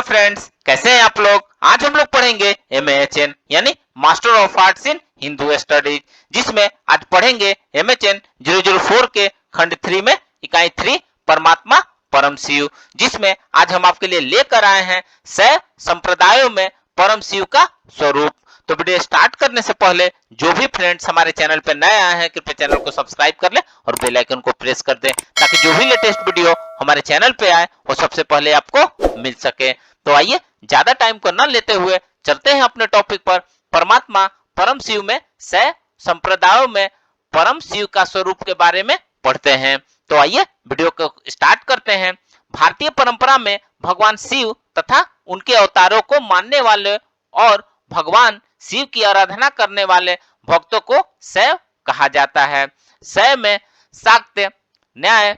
Friends, कैसे हैं आप लोग। आज हम लोग पढ़ेंगे MAHN यानी master of arts in Hindu studies, जिसमें आज पढ़ेंगे MHN 004 के खंड 3 में इकाई 3 परमात्मा परम शिव, जिसमें आज हम आपके लिए लेकर आए हैं 6 संप्रदायों में परम शिव का स्वरूप। तो वीडियो स्टार्ट करने से पहले जो भी फ्रेंड्स हमारे चैनल पे नए आए हैं कृपया चैनल को सब्सक्राइब कर ले और बेल आइकन को प्रेस कर दें, ताकि जो भी लेटेस्ट वीडियो हमारे चैनल पे आए वो सबसे पहले आपको मिल सके। तो आइए ज्यादा टाइम को न लेते हुए चलते हैं अपने टॉपिक पर। परमात्मा परम शिव में 6 संप्रदायों में परम शिव का स्वरूप के बारे में पढ़ते हैं। तो आइए वीडियो को स्टार्ट करते हैं। भारतीय परंपरा में भगवान शिव तथा उनके अवतारों को मानने वाले और भगवान शिव की आराधना करने वाले भक्तों को शैव कहा जाता है। शैव में शाक्य, न्याय,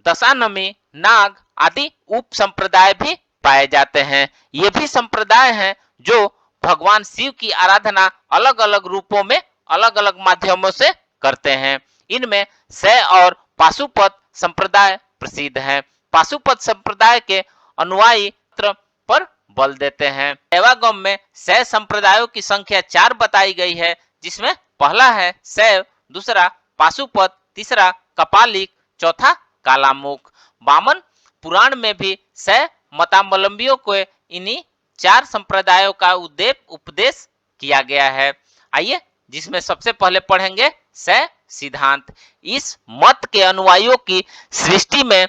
दशानमी, नाग आदि उप संप्रदाय भी पाए जाते हैं। ये भी संप्रदाय हैं जो भगवान शिव की आराधना अलग अलग रूपों में अलग अलग माध्यमों से करते हैं। इनमें शैव और पाशुपत संप्रदाय प्रसिद्ध है। पाशुपत संप्रदाय के अनुयायी पर बल देते हैं। शैवागम में शैव संप्रदायों की संख्या 4 बताई गई है, जिसमें पहला है शैव, दूसरा पाशुपत, तीसरा कपालिक, चौथा कालामुख। वामन पुराण में भी शैव मतावलंबियों को इन्हीं 4 संप्रदायों का उपदेश किया गया है। आइए जिसमें सबसे पहले पढ़ेंगे शैव सिद्धांत। इस मत के अनुयायियों की सृष्टि में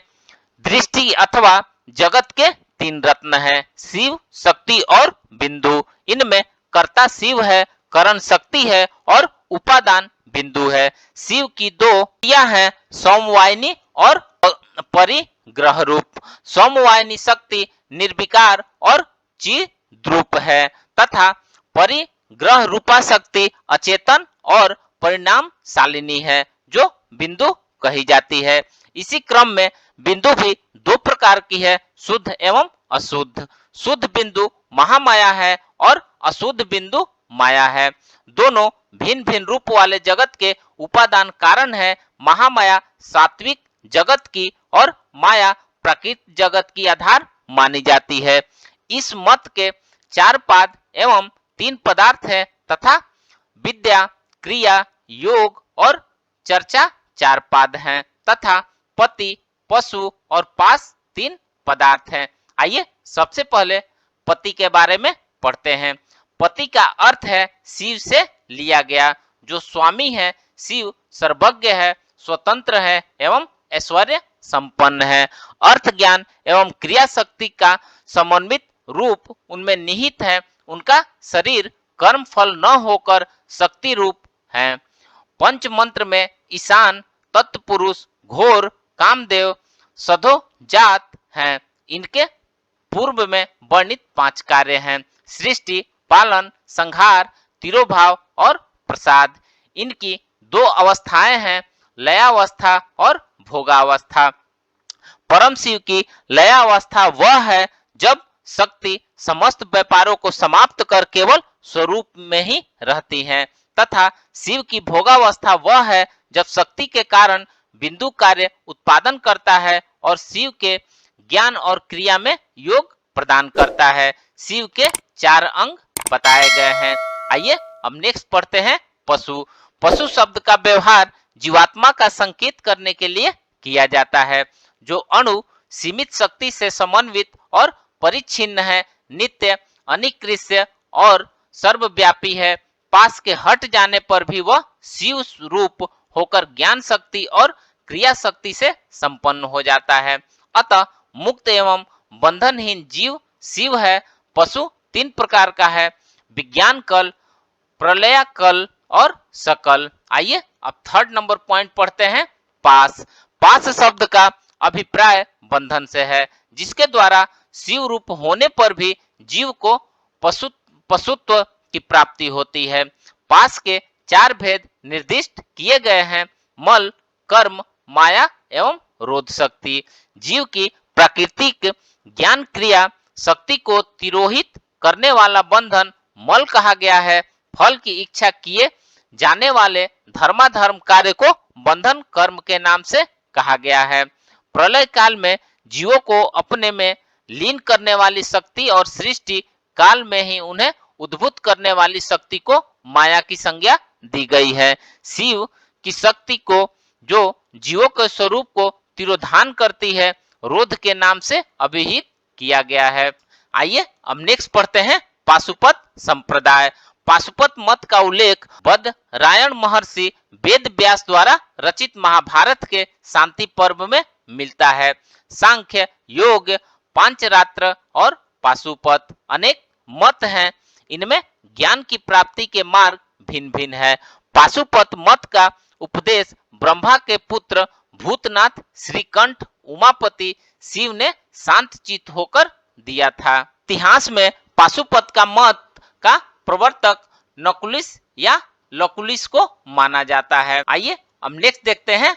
दृष्टि अथवा जगत के 3 रत्न हैं, शिव, शक्ति और बिंदु। इनमें कर्ता शिव है, करण शक्ति है और उपादान बिंदु है। शिव की 2 क्रिया हैं, सोमवाहिनी और परिग्रह रूप। सोमवाहिनी शक्ति निर्विकार और चिद्रूप है तथा परिग्रह रूपा शक्ति अचेतन और परिणाम शालिनी है, जो बिंदु कही जाती है। इसी क्रम में बिंदु भी 2 प्रकार की है, शुद्ध एवं अशुद्ध। शुद्ध बिंदु महामाया है और अशुद्ध बिंदु माया है। दोनों भिन्न भिन्न रूप वाले जगत के उपादान कारण है। महामाया सात्विक जगत की और माया प्राकृतिक जगत की आधार मानी जाती है। इस मत के 4 पाद एवं 3 पदार्थ है तथा विद्या, क्रिया, योग और चर्चा 4 पाद हैं तथा पति, पशु और पास 3 पदार्थ हैं। आइए सबसे पहले पति के बारे में पढ़ते हैं। पति का अर्थ है शिव से लिया गया, जो स्वामी है। शिव सर्वज्ञ है, स्वतंत्र है एवं ऐश्वर्य संपन्न है। अर्थ ज्ञान एवं क्रिया शक्ति का समन्वित रूप उनमें निहित है। उनका शरीर कर्म फल न होकर शक्ति रूप है। पंच मंत्र में ईशान, तत्पुरुष, घोर, कामदेव, सधो जात हैं। इनके पूर्व में वर्णित 5 कार्य हैं, सृष्टि, पालन, संहार, तिरोभाव और प्रसाद। इनकी 2 अवस्थाएं हैं, लयावस्था और भोगावस्था। परम शिव की लयावस्था वह है जब शक्ति समस्त व्यापारों को समाप्त कर केवल स्वरूप में ही रहती है, तथा शिव की भोगावस्था वह है जब शक्ति के कारण बिंदु कार्य उत्पादन करता है और शिव के ज्ञान और क्रिया में योग प्रदान करता है। शिव के 4 अंग बताए गए हैं। आइए अब नेक्स्ट पढ़ते हैं पशु। पशु शब्द का व्यवहार जीवात्मा का संकेत करने के लिए किया जाता है, जो अणु सीमित शक्ति से समन्वित और परिच्छिन्न है, नित्य, अनिकृष्य और सर्वव्यापी है। पास के हट जाने पर भी वह शिव रूप होकर ज्ञान शक्ति और क्रिया शक्ति से संपन्न हो जाता है। अतः मुक्त एवं बंधनहीन जीव शिव है। पशु 3 प्रकार का है, विज्ञान कल, प्रलय कल और सकल। आइए अब 3rd नंबर पॉइंट पढ़ते हैं, पास। पास शब्द का अभिप्राय बंधन से है, जिसके द्वारा शिव रूप होने पर भी जीव को पशुत्व की प्राप्ति होती है। पास के 4 भेद निर्दिष्ट किए गए हैं, मल, कर्म, माया एवं रोध शक्ति। जीव की प्राकृतिक ज्ञान क्रिया शक्ति को तिरोहित करने वाला बंधन मल कहा गया है। फल की इच्छा किए जाने वाले धर्माधर्म कार्य को बंधन कर्म के नाम से कहा गया है। प्रलय काल में जीवों को अपने में लीन करने वाली शक्ति और सृष्टि काल में ही उन्हें उद्भूत करने वाली शक्ति को माया की संज्ञा दी गई है। शिव की शक्ति को जो जीवों के स्वरूप को तिरोधान करती है, रोध के नाम से अभिहित किया गया है। आइए अब नेक्स्ट पढ़ते हैं पाशुपत संप्रदाय। पाशुपत मत का उल्लेख बदरायण महर्षि वेद व्यास द्वारा रचित महाभारत के शांति पर्व में मिलता है। सांख्य, योग, पांचरात्र और पाशुपत अनेक मत हैं। इनमें ज्ञान की प्राप्ति के मार्ग भिन्न भिन्न है। पाशुपत मत का उपदेश ब्रह्मा के पुत्र भूतनाथ श्रीकंठ उमापति शिव ने शांत चित्त होकर दिया था। इतिहास में पाशुपत का मत का प्रवर्तक नकुलिस या लकुलिस को माना जाता है। आइए अब नेक्स्ट देखते हैं।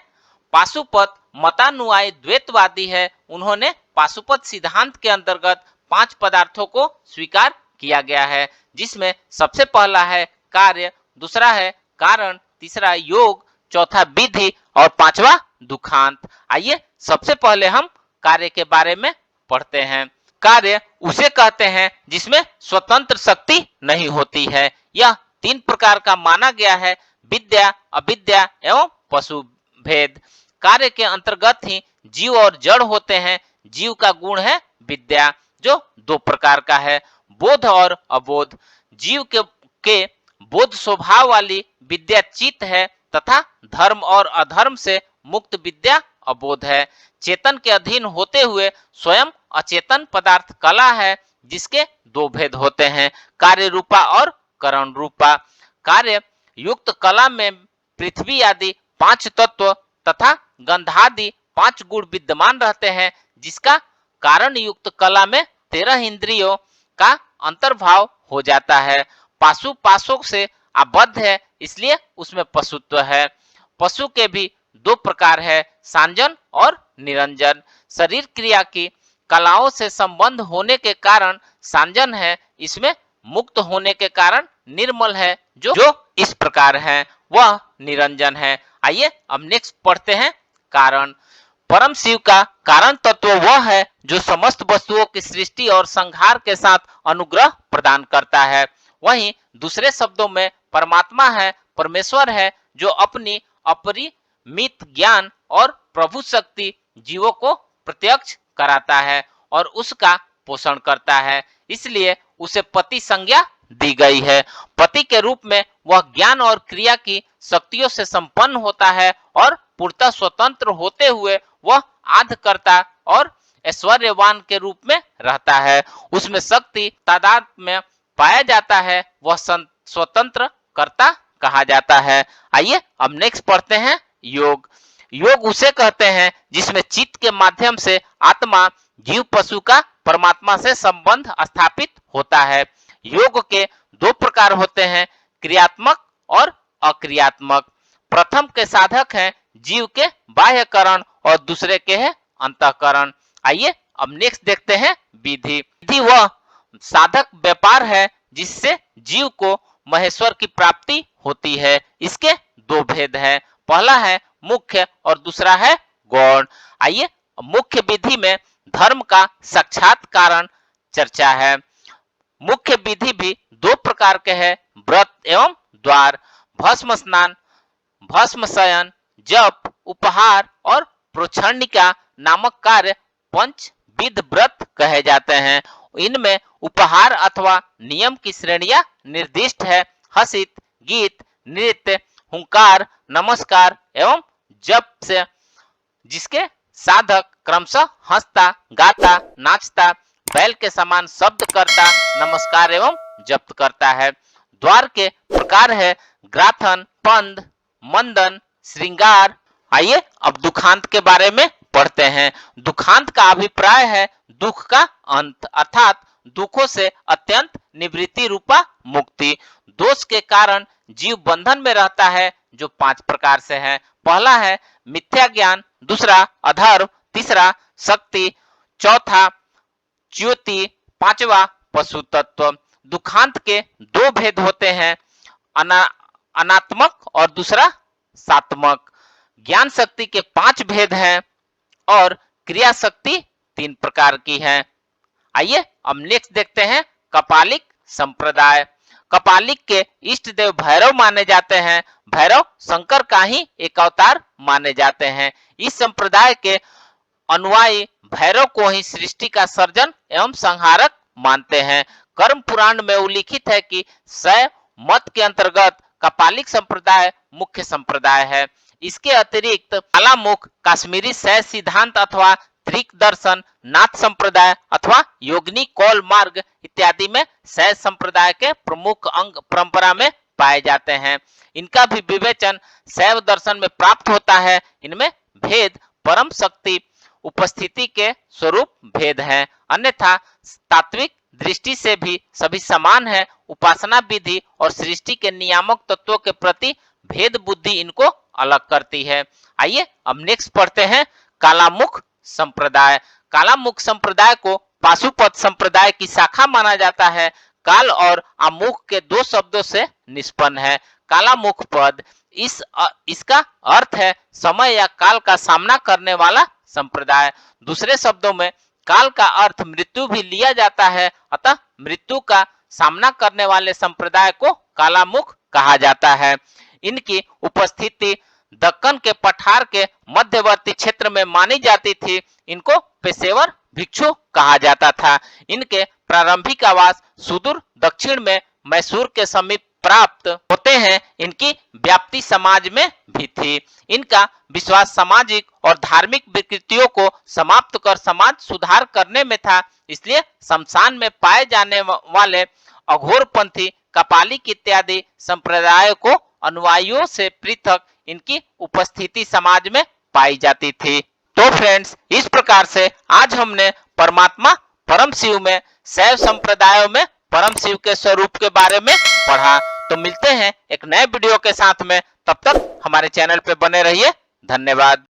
पाशुपत मतानुयायी द्वैतवादी है। उन्होंने पाशुपत सिद्धांत के अंतर्गत 5 पदार्थों को स्वीकार किया गया है, जिसमें सबसे पहला है कार्य, दूसरा है कारण, तीसरा योग, चौथा विधि और पांचवा दुखांत। आइए सबसे पहले हम कार्य के बारे में पढ़ते हैं। कार्य उसे कहते हैं जिसमें स्वतंत्र शक्ति नहीं होती है। यह 3 प्रकार का माना गया है: विद्या, अविद्या एवं पशु भेद। कार्य के अंतर्गत ही जीव और जड़ होते हैं। जीव का गुण है विद्या, जो 2 प्रकार का है, बोध और अबोध। जीव के बोध स्वभाव वाली विद्या चित्त है तथा धर्म और अधर्म से मुक्त विद्या अबोध है। चेतन के अधीन होते हुए स्वयं अचेतन पदार्थ कला है, जिसके 2 भेद होते हैं, कार्य रूपा और करण रूपा। कार्य युक्त कला में पृथ्वी आदि 5 तत्व तथा गंधादि 5 गुण विद्यमान रहते हैं, जिसका कारण युक्त कला में 13 इंद्रियों का अंतर्भाव हो जाता है। पाशु पाशों से आबद्ध है, इसलिए उसमें पशुत्व है। पशु के भी 2 प्रकार है, सांजन और निरंजन। शरीर क्रिया की कलाओं से संबंध होने के कारण सांजन है, इसमें मुक्त होने के कारण निर्मल है, जो इस प्रकार है, वह निरंजन है। आइए अब नेक्स्ट पढ़ते हैं कारण। परम शिव का कारण तत्व वह है जो समस्त वस्तुओं की सृष्टि और संहार के साथ अनुग्रह प्रदान करता है। वहीं दूसरे शब्दों में परमात्मा है, परमेश्वर है, जो अपनी अपरिमित ज्ञान और प्रभु शक्ति जीवों को प्रत्यक्ष कराता है और उसका पोषण करता है, इसलिए उसे पति संज्ञा दी गई है। पति के रूप में वह ज्ञान और क्रिया की शक्तियों से संपन्न होता है और पूर्णतः स्वतंत्र होते हुए वह आधकर्ता और ऐश्वर्यवान के रूप में रहता है। उसमें शक्ति तादाद में पाया जाता है, वह स्वतंत्र कर्ता कहा जाता है। आइए अब नेक्स्ट पढ़ते हैं योग। योग उसे कहते हैं जिसमें चित्त के माध्यम से आत्मा जीव पशु का परमात्मा से संबंध स्थापित होता है। योग के 2 प्रकार होते हैं, क्रियात्मक और अक्रियात्मक। प्रथम के साधक हैं जीव के बाह्यकरण और दूसरे के हैं अंतःकरण। आइए अब नेक्स्ट देखते हैं विधि। विधि वह साधक व्यापार है जिससे जीव को महेश्वर की प्राप्ति होती है। इसके 2 भेद हैं, पहला है मुख्य और दूसरा है गौण। आइए मुख्य विधि में धर्म का साक्षात कारण चर्चा है। मुख्य विधि भी 2 प्रकार के हैं, व्रत एवं द्वार। भस्म स्नान, भस्म शयन, जप, उपहार और प्रोक्षणिका नामक कार्य पंचविध व्रत कहे जाते हैं। इनमें उपहार अथवा नियम की श्रेणियां निर्दिष्ट है: हसित, गीत, नृत्य, हुंकार, नमस्कार एवं जप से जिसके साधक क्रमशः हंसता, गाता, नाचता, बैल के समान शब्द करता, नमस्कार एवं जप करता है। द्वार के प्रकार है ग्राथन, पंद, मंदन, श्रृंगार। आइए अब दुखांत के बारे में पढ़ते हैं। दुखांत का अभिप्राय है दुख का अंत, अर्थात दुखों से अत्यंत निवृत्ति रूपा मुक्ति। दोष के कारण जीव बंधन में रहता है, जो 5 प्रकार से है। पहला है मिथ्या ज्ञान, दूसरा अधर्म, तीसरा शक्ति, चौथा च्युति, पांचवा पशु तत्व। दुखांत के 2 भेद होते हैं, अनात्मक और दूसरा सात्मक। ज्ञान शक्ति के 5 भेद हैं और क्रिया शक्ति 3 प्रकार की है। आइए अब नेक्स्ट देखते हैं कपालिक संप्रदाय। कपालिक के इष्ट देव भैरव माने जाते हैं। भैरव शंकर का ही एक अवतार माने जाते हैं। इस संप्रदाय के अनुयायी भैरव को ही सृष्टि का सर्जन एवं संहारक मानते हैं। कर्म पुराण में उल्लिखित है कि शैव मत के अंतर्गत कपालिक संप्रदाय मुख्य संप्रदाय है। इसके अतिरिक्त कालामुख, कश्मीरी शैव सिद्धांत अथवा त्रिक दर्शन, नाथ संप्रदाय अथवा योगिनी कौल मार्ग इत्यादि में शैव संप्रदाय के प्रमुख अंग परंपरा में पाए जाते हैं। इनका भी विवेचन शैव दर्शन में प्राप्त होता है। इनमें भेद परम शक्ति उपस्थिति के स्वरूप भेद है, अन्यथा तात्विक दृष्टि से भी सभी समान है। उपासना विधि और सृष्टि के नियामक तत्वों के प्रति भेद बुद्धि इनको अलग करती है। आइए अब नेक्स्ट पढ़ते हैं कालामुख संप्रदाय। कालामुख संप्रदाय को पाशुपत संप्रदाय की शाखा माना जाता है। काल और अमुख के दो शब्दों से निष्पन्न है। कालामुख पद इसका अर्थ है समय या काल का सामना करने वाला संप्रदाय। दूसरे शब्दों में काल का अर्थ मृत्यु भी लिया जाता है, अतः मृत्यु का सामना करने वाले संप्रदाय को कालामुख कहा जाता है। इनकी उपस्थिति दक्कन के पठार के मध्यवर्ती क्षेत्र में मानी जाती थी। इनको पेशेवर भिक्षु कहा जाता था। इनके प्रारंभिक आवास सुदूर दक्षिण में मैसूर के समीप प्राप्त होते हैं। इनकी व्याप्ति समाज में भी थी। इनका विश्वास सामाजिक और धार्मिक विकृतियों को समाप्त कर समाज सुधार करने में था। इसलिए शमशान में पाए जाने वाले अघोरपंथी, कपालिक इत्यादि संप्रदायों को अनुयायियों से पृथक इनकी उपस्थिति समाज में पाई जाती थी। तो फ्रेंड्स, इस प्रकार से आज हमने परमात्मा परम शिव में शैव संप्रदायों में परम शिव के स्वरूप के बारे में पढ़ा। तो मिलते हैं एक नए वीडियो के साथ में, तब तक हमारे चैनल पे बने रहिए। धन्यवाद।